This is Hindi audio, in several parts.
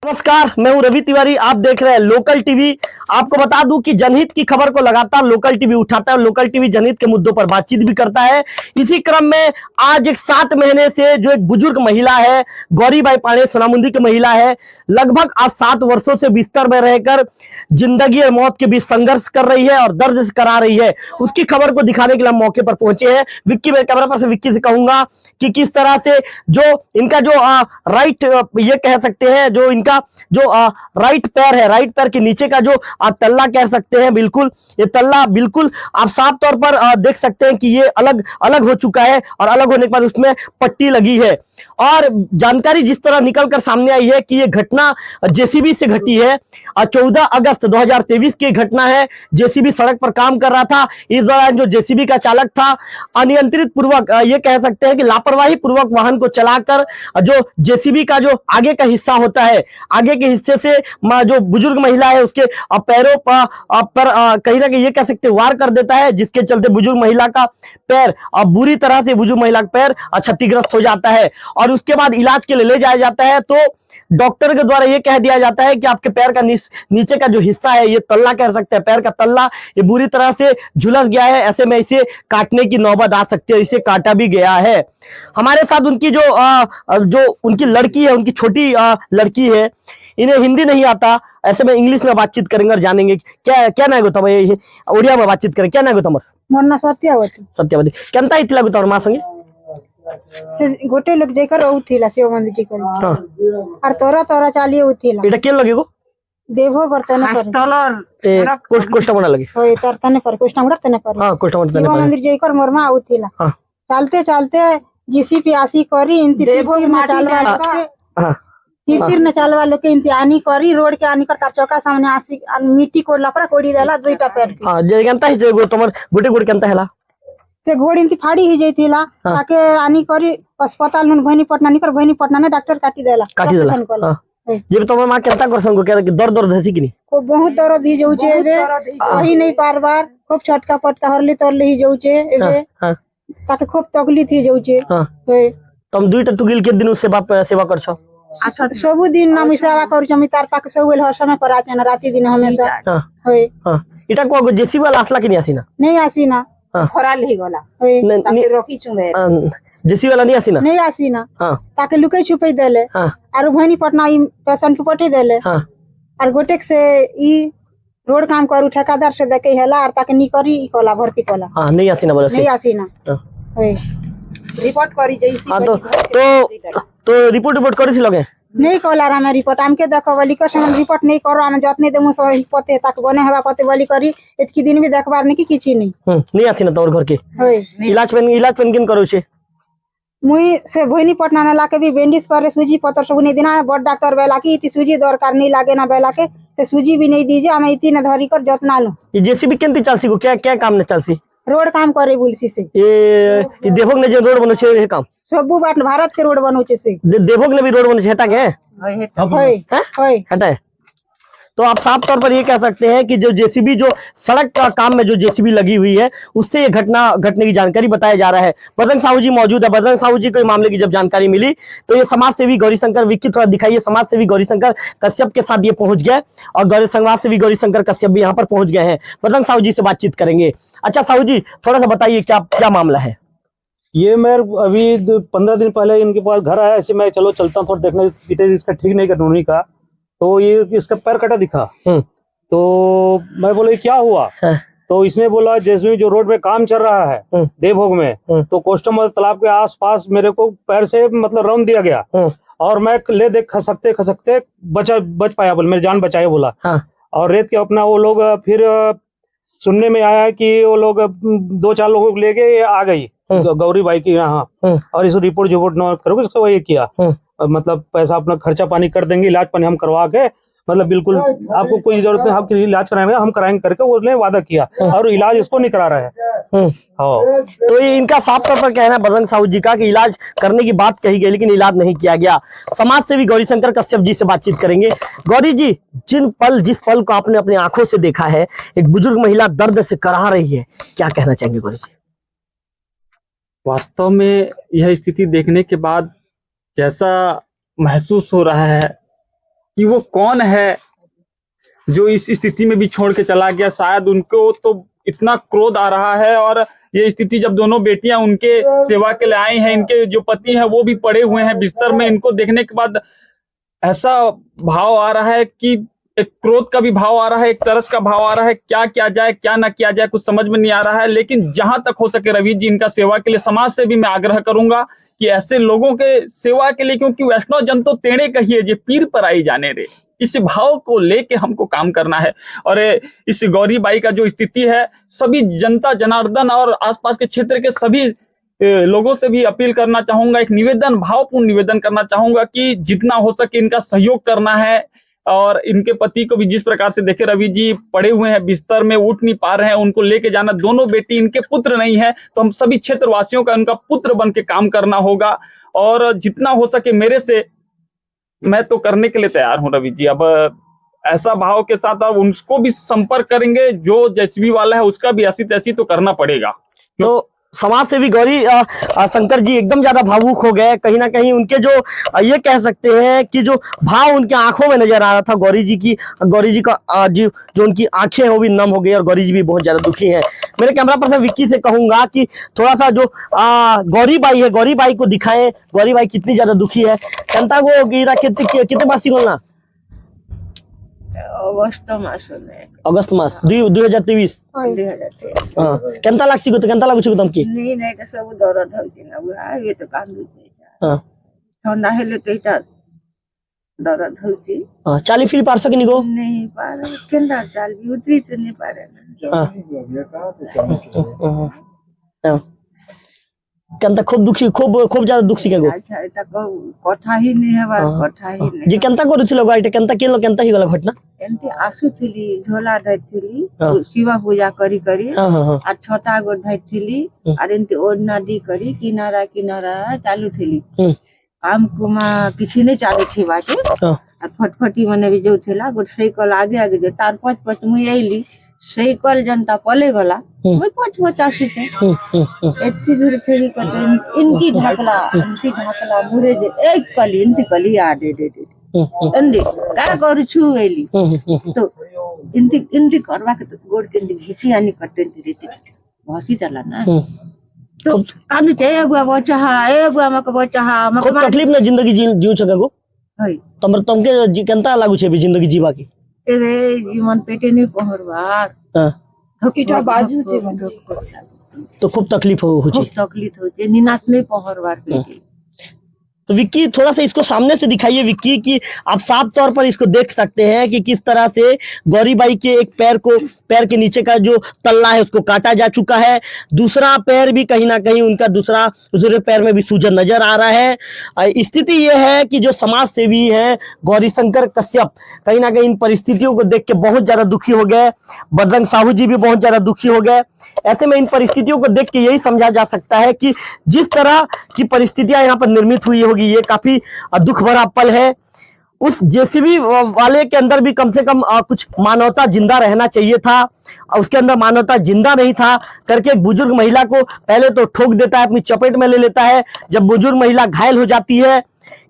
नमस्कार, मैं हूं रवि तिवारी। आप देख रहे हैं लोकल टीवी। आपको बता दूं कि जनहित की खबर को लगातार लोकल टीवी उठाता है और लोकल टीवी जनहित के मुद्दों पर बातचीत भी करता है। इसी क्रम में आज एक 7 महीने से जो एक बुजुर्ग महिला है, गौरीबाई पांडे सोनामुंदी की महिला है, लगभग आज 7 वर्षों से बिस्तर में रहकर जिंदगी और मौत के बीच संघर्ष कर रही है और दर्द से करा रही है। उसकी खबर को दिखाने के लिए हम मौके पर पहुंचे हैं। विक्की, मैं कैमरा पर से विक्की से कहूंगा कि किस तरह से जो इनका जो राइट ये कह सकते हैं, जो इनका जो राइट पैर है, राइट पैर के नीचे का जो तल्ला कह सकते हैं, बिल्कुल ये तल्ला बिल्कुल आप साफ तौर पर देख सकते हैं कि ये अलग अलग हो चुका है और अलग होने के बाद उसमें पट्टी लगी है। और जानकारी जिस तरह निकलकर सामने आई है कि ये घटना जेसीबी से घटी है। 14 अगस्त 2023 की घटना है। जेसीबी सड़क पर काम कर रहा था। इस दौरान जो जेसीबी का चालक था अनियंत्रित पूर्वक ये कह सकते हैं कि लापरवाही पूर्वक वाहन को चलाकर जो जेसीबी का जो आगे का हिस्सा होता है, आगे के हिस्से से जो बुजुर्ग महिला है उसके पैरों पर कहीं ना कहीं ये कह सकते हैं वार कर देता है, जिसके चलते बुजुर्ग महिला का पैर बुरी तरह से बुजुर्ग महिला का पैर क्षतिग्रस्त हो जाता है और उसके बाद इलाज के लिए ले जाया जाता है। तो डॉक्टर के द्वारा ये कह दिया जाता है कि आपके पैर का नीचे का जो हिस्सा है, ये तल्ला कह सकते हैं, पैर का तल्ला ये बुरी तरह से झुलस गया है। ऐसे में इसे काटने की नौबत आ सकती है। इसे काटा भी गया है। हमारे साथ उनकी जो उनकी लड़की है, उनकी छोटी लड़की है, इन्हें हिंदी नहीं आता। ऐसे में इंग्लिश में बातचीत करेंगे और जानेंगे क्या ना गोतम ओडिया में बातचीत करें। क्या ना गोतम मोर ना सत्यावती केंता इतला गोतम मां संगे से गोटे लोग जेकर उथिला शिव मंदिर जी कर हां और तोरा चालिए उथिला एटा केन लगेगो देवो करतने पर कोष्टा बना लगे होय तरतने पर कोष्टा करतने पर हां कोष्टा बना शिव मंदिर जी कर मोर मां उथिला हां चलते चलते जीसीपी आसी करी इंती तीर में चालवा हां तीर ने चालवा लोग के इंती आनी करी रोड के आनी कर तार चौका सामने आसी मिट्टी को लपरा कोड़ी देला दुईटा पैर के हां जे केंता हिजे गो तमर गुटे केंता हैला से घोड़ी इंती फाड़ी ही जैतिला ताके आनी करी अस्पताल नुन भैनी पटना निकर भैनी पटना ने डॉक्टर काटी देला हां जे तमर मां केंता कर संगो के दर्द धसी कि नहीं को बहुत दर्द ही जाऊ छे एबे सही नहीं बार खूब छटका पटका हरली तरली ही जाऊ छे एबे हां ताके खूब तकलीफ ही जाऊ छे हां तुम दुईटा टुगिल के दिन सेवा कर छो अच्छा सब दिन ना सेवा करू छमी तार पाक सब वेल हर समय पर आते ना राती दिन हमेशा हां होय हां इटा को जेसी वाला असला कि नहीं आसीना नहीं आसीना खराल ही गला होय ताके रोकी चुमे जेसी वाला नहीं आसीना नहीं आसीना हां ताके लुके छुपे देले हां और भैनी पटना ई पेशेंट को पठे देले हां और गोटेक से ई रोड काम करू ठेकेदार से देखे हला और ताके नी करी ई कोला भर्ती कोला हां नहीं आसीना बोला नहीं आसीना होय रिपोर्ट करी जैसी हां तो रिपोर्ट करी छी लगे नहीं कहला हमें रिपोर्ट हमके देखो बोली कर हम रिपोर्ट नहीं करो हम जतने देमु सो पते तक बने हवा पते बोली करी इतकी दिन भी देखबार नहीं कि किछि नहीं नहीं आसीना तोर घर के होय इलाज पेन किन करू छे मुई से भोनी पटना ने लाके भी बेंडिस करे सूजी पतर सब नहीं दिना बड़ डॉक्टर बेला की इति सूजी दरकार नहीं लागे ना बेला के ते सूजी भी नहीं दीजिए हम इति ने धरी कर जतना लो ये जेसीबी केंती चलसी को क्या काम ने चलसी रोड काम करे बोलसी से ये देवोग ने जो रोड बनो छे ये काम सबु बाट भारत के रोड बनो छे से देवोग ने भी रोड बनो छे हटा के होय होय हटा है। तो आप साफ तौर पर ये कह सकते हैं कि जो जेसीबी जो सड़क का काम में जो जेसीबी लगी हुई है उससे ये घटने की जानकारी बताया जा रहा है। बजरंग साहू जी मौजूद है। बजरंग साहू जी को मामले की जब जानकारी मिली तो ये समाज सेवी गौरीशंकर विक्की थोड़ा दिखाइए, समाज सेवी गौरीशंकर कश्यप के साथ ये पहुंच गए और समाज सेवी गौरीशंकर कश्यप भी यहाँ पर पहुंच गए हैं। बजरंग साहू जी से बातचीत करेंगे। अच्छा साहू जी, थोड़ा सा बताइए क्या मामला है। ये मैं अभी 15 दिन पहले इनके पास घर आया, ऐसे मैं चलो चलता हूँ थोड़ा देखने पिताजी इसका ठीक नहीं कर उन्हीं का, तो ये इसका पैर कटा दिखा। तो मैं बोले क्या हुआ? तो इसने बोला जैसे जो रोड पे काम चल रहा है देवभोग में, तो कोस्टम तालाब के आसपास मेरे को पैर से मतलब रौंद दिया गया और मैं ले देख खसकते बच पाया, बोले मेरी जान बचाए बोला। और रेत के अपना वो लोग फिर सुनने में आया कि वो लोग 2-4 लोगों को लेके आ गई गौरी बाई की यहाँ और इस रिपोर्ट न करोगे इसको ये किया, मतलब पैसा अपना खर्चा पानी कर देंगे, इलाज पानी हम करवा के, मतलब बिल्कुल आपको कोई जरूरत नहीं, आपके इलाज कराएंगे हम कराएंगे करके उसने वादा किया और इलाज इसको नहीं करा रहा है। तो ये इनका साफ तौर पर कहना है बजरंग साहू जी का कि इलाज करने की बात कही गई लेकिन इलाज नहीं किया गया। समाज सेवी गौरीशंकर कश्यप जी से बातचीत करेंगे। गौरी जी, जिस पल को आपने अपनी आंखों से देखा है, एक बुजुर्ग महिला दर्द से कराह रही है, क्या कहना चाहेंगे गौरी जी? वास्तव में यह स्थिति देखने के बाद जैसा महसूस हो रहा है कि वो कौन है जो इस स्थिति में भी छोड़ के चला गया। शायद उनको तो इतना क्रोध आ रहा है, और ये स्थिति जब दोनों बेटियां उनके सेवा के लिए आई हैं, इनके जो पति हैं वो भी पड़े हुए हैं बिस्तर में, इनको देखने के बाद ऐसा भाव आ रहा है कि एक क्रोध का भी भाव आ रहा है, एक तरस का भाव आ रहा है। क्या किया जाए क्या ना किया जाए कुछ समझ में नहीं आ रहा है। लेकिन जहां तक हो सके रवि जी, इनका सेवा के लिए समाज से भी मैं आग्रह करूंगा कि ऐसे लोगों के सेवा के लिए, क्योंकि वैष्णव जन तो तेणे कहिए जे पीर पर आई जाने रे, इस भाव को लेके हमको काम करना है। और इस गौरी बाई का जो स्थिति है, सभी जनता जनार्दन और आसपास के क्षेत्र के सभी लोगों से भी अपील करना चाहूंगा, एक निवेदन, भावपूर्ण निवेदन करना चाहूंगा कि जितना हो सके इनका सहयोग करना है। और इनके पति को भी जिस प्रकार से देखे रवि जी पड़े हुए हैं बिस्तर में, उठ नहीं पा रहे हैं, उनको लेके जाना, दोनों बेटी इनके पुत्र नहीं है, तो हम सभी क्षेत्रवासियों का उनका पुत्र बन के काम करना होगा। और जितना हो सके मेरे से मैं तो करने के लिए तैयार हूँ रवि जी। अब ऐसा भाव के साथ अब उनको भी संपर्क करेंगे, जो जेसीबी वाला है उसका भी ऐसी तैसी तो करना पड़ेगा। तो समाज सेवी गौरी शंकर जी एकदम ज्यादा भावुक हो गए। कहीं ना कहीं उनके जो ये कह सकते हैं कि जो भाव उनके आंखों में नजर आ रहा था गौरी जी का जो उनकी आंखें वो भी नम हो गई, और गौरी जी भी बहुत ज्यादा दुखी हैं। मेरे कैमरा पर्सन विक्की से कहूंगा कि थोड़ा सा जो गौरी बाई है, गौरी बाई को दिखाएं, गौरी बाई कितनी ज्यादा दुखी है। जनता को गिरा कितने मास बोलना अगस्त मास 2023 केंता लागसी तो केंता लागुछ तुमकी नहीं नहीं तो सब दर्द होची ना बुआ, ये तो कांदू हां ठंडा हेले तो इटा दर्द होची। चाली फिर पार सके निगो नहीं पार केंदा चाली उतरी तो नहीं पारे ना। केंता खूब दुखी, खूब ज्यादा दुख सिके गो। अच्छा एटा कथा ही नहीं है, कथा ही नहीं जे केंता करूथिलो गो, आइटे केंता ही गला घटना एंती आसुथिली ढोला धरथिली शिवा पूजा करी करी आ छता गो धरथिली और एंती ओढ़ना दी करी किनारा किनारा चालू थिली। काम कुमा किसी नहीं चालू थी बाटे, और फटफटी मने भी जो थिला गो साइकिल आगे आगे जो तार पच मुई आइली साइकिल जनता पले गला मुई पच आसीते एत्ती दूर थेरी कते इनकी ढाकला मुरे जे एक कली इनती कली आ दे अंदे का करू छु एली तो इनती करवा के गोड़ के घिसी आनी कटे रीति भासी चला ना। तो कानु ते बुआ मक बच्चा खूब तकलीफ में जिंदगी जीव छका गो हई तुमके केंता लागू छे जिंदगी जीवा की एरे जीवन पेटे नहीं पहरवा हकीटा बाजू छे तो खूब तकलीफ हो छे निनात नहीं पहरवा पेटे। तो विक्की थोड़ा सा इसको सामने से दिखाइए विक्की, कि आप साफ तौर पर इसको देख सकते हैं कि किस तरह से गौरी बाई के एक पैर के नीचे का जो तल्ला है उसको काटा जा चुका है। दूसरा पैर भी कहीं ना कहीं उनका दूसरे पैर में भी सूजन नजर आ रहा है। स्थिति यह है कि जो समाज सेवी है गौरी शंकर कश्यप कहीं ना कहीं इन परिस्थितियों को देख के बहुत ज्यादा दुखी हो गए। बजरंग साहू जी भी बहुत ज्यादा दुखी हो गए। ऐसे में इन परिस्थितियों को देख के यही समझा जा सकता है कि जिस तरह की परिस्थितियां यहाँ पर निर्मित हुई होगी, ये काफी दुख भरा पल है। उस जेसीबी वाले के अंदर भी कम से कम कुछ मानवता जिंदा रहना चाहिए था, उसके अंदर मानवता जिंदा नहीं था करके एक बुजुर्ग महिला को पहले तो ठोक देता है, अपनी चपेट में ले लेता है। जब बुजुर्ग महिला घायल हो जाती है,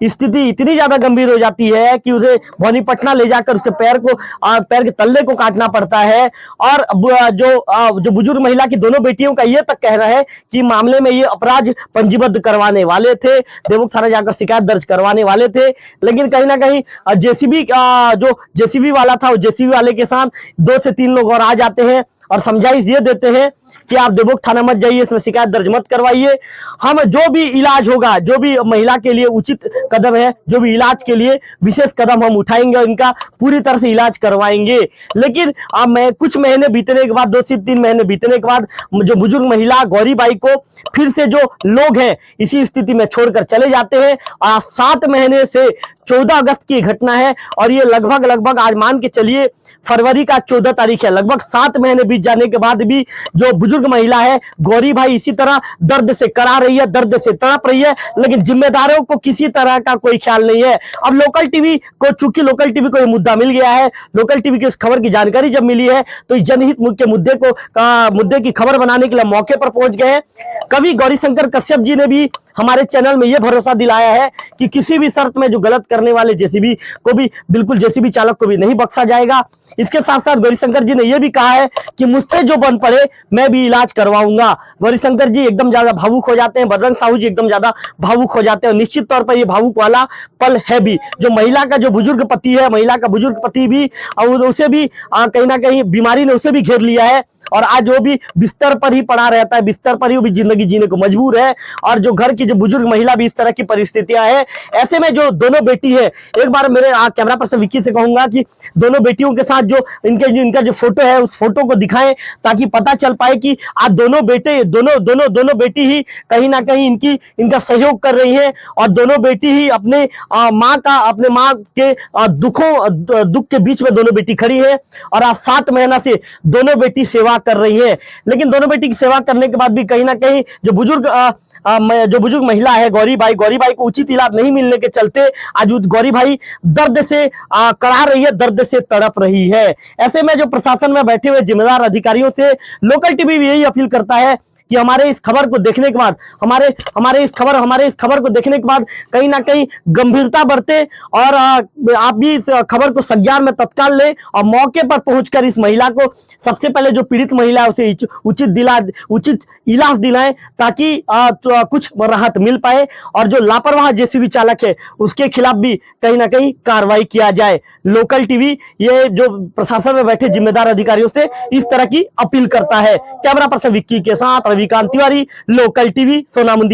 स्थिति इतनी ज्यादा गंभीर हो जाती है कि उसे भवानीपटना ले जाकर उसके पैर के तल्ले को काटना पड़ता है। और जो बुजुर्ग महिला की दोनों बेटियों का ये तक कहना है कि मामले में ये अपराध पंजीबद्ध करवाने वाले थे, देवोक थाना जाकर शिकायत दर्ज करवाने वाले थे। लेकिन कहीं ना कहीं जो जेसीबी वाला था, वो जेसीबी वाले के साथ 2 से 3 लोग और आ जाते हैं और समझाइश ये देते हैं कि आप देवोक थाना मत जाइए, इसमें शिकायत दर्ज मत करवाइए, हम जो भी इलाज होगा, जो भी महिला के लिए उचित कदम है, जो भी इलाज के लिए विशेष कदम हम उठाएंगे और इनका पूरी तरह से इलाज करवाएंगे। लेकिन अब मैं कुछ महीने बीतने के बाद, 2 से 3 महीने बीतने के बाद जो बुजुर्ग महिला गौरी बाई को फिर से जो लोग हैं इसी स्थिति में छोड़कर चले जाते हैं। 7 महीने से 14 अगस्त की घटना है और ये लगभग आज मान के चलिए फरवरी का 14 तारीख है। लगभग 7 महीने बीत जाने के बाद भी जो बुजुर्ग महिला है गौरी बाई इसी तरह दर्द से करा रही है, दर्द से तड़प रही है, लेकिन जिम्मेदारों को किसी तरह का कोई ख्याल नहीं है। अब लोकल टीवी को, चूंकि लोकल टीवी को ये मुद्दा मिल गया है, लोकल टीवी की इस खबर की जानकारी जब मिली है तो इस जनहित के मुद्दे की खबर बनाने के लिए मौके पर पहुंच गए हैं। कवि गौरी शंकर कश्यप जी ने भी हमारे चैनल में यह भरोसा दिलाया है कि किसी भी शर्त में जो गलत करने वाले जेसीबी को भी, बिल्कुल जेसीबी चालक को भी नहीं बख्शा जाएगा। इसके साथ साथ गौरीशंकर जी ने यह भी कहा है कि मुझसे जो बन पड़े मैं भी इलाज करवाऊंगा। गौरीशंकर जी एकदम ज्यादा भावुक हो जाते हैं, बजरंग साहू जी एकदम ज्यादा भावुक हो जाते हैं, और निश्चित तौर पर ये भावुक वाला पल है भी। जो महिला का जो बुजुर्ग पति है, महिला का बुजुर्ग पति भी, और उसे भी कहीं ना कहीं बीमारी ने उसे भी घेर लिया है, और आज वो भी बिस्तर पर ही पड़ा रहता है, बिस्तर पर ही वो भी जिंदगी जीने को मजबूर है। और जो घर की जो बुजुर्ग महिला भी इस तरह की परिस्थितियां है, ऐसे में जो दोनों बेटी है, एक बार मेरे कैमरा पर्सन विक्की से कहूंगा कि दोनों बेटियों के साथ जो इनका जो फोटो है उस फोटो को दिखाएं, ताकि पता चल पाए कि आज दोनों बेटी ही कहीं ना कहीं इनका सहयोग कर रही है, और दोनों बेटी ही अपने माँ के दुख के बीच में दोनों बेटी खड़ी है, और आज 7 महीना से दोनों बेटी सेवा कर रही है। लेकिन दोनों बेटी की सेवा करने के बाद भी कहीं ना कहीं जो बुजुर्ग महिला है गौरी बाई को उचित इलाज नहीं मिलने के चलते आज गौरी भाई दर्द से करा रही है, दर्द से तड़प रही है। ऐसे में जो प्रशासन में बैठे हुए जिम्मेदार अधिकारियों से लोकल टीवी भी यही अपील करता है कि हमारे इस खबर को देखने के बाद हमारे इस खबर को देखने के बाद कहीं ना कहीं गंभीरता बरते, और आप भी इस खबर को संज्ञान में तत्काल ले, और मौके पर पहुंचकर इस महिला को सबसे पहले जो पीड़ित महिला है उसे उचित इलाज दिलाएं, ताकि कुछ राहत मिल पाए, और जो लापरवाह जेसीबी चालक है उसके खिलाफ भी कहीं ना कहीं कार्रवाई किया जाए। लोकल टीवी ये जो प्रशासन में बैठे जिम्मेदार अधिकारियों से इस तरह की अपील करता है। कैमरा पर्सन विक्की के साथ रविकांत तिवारी, लोकल टीवी, सोनामुंदी।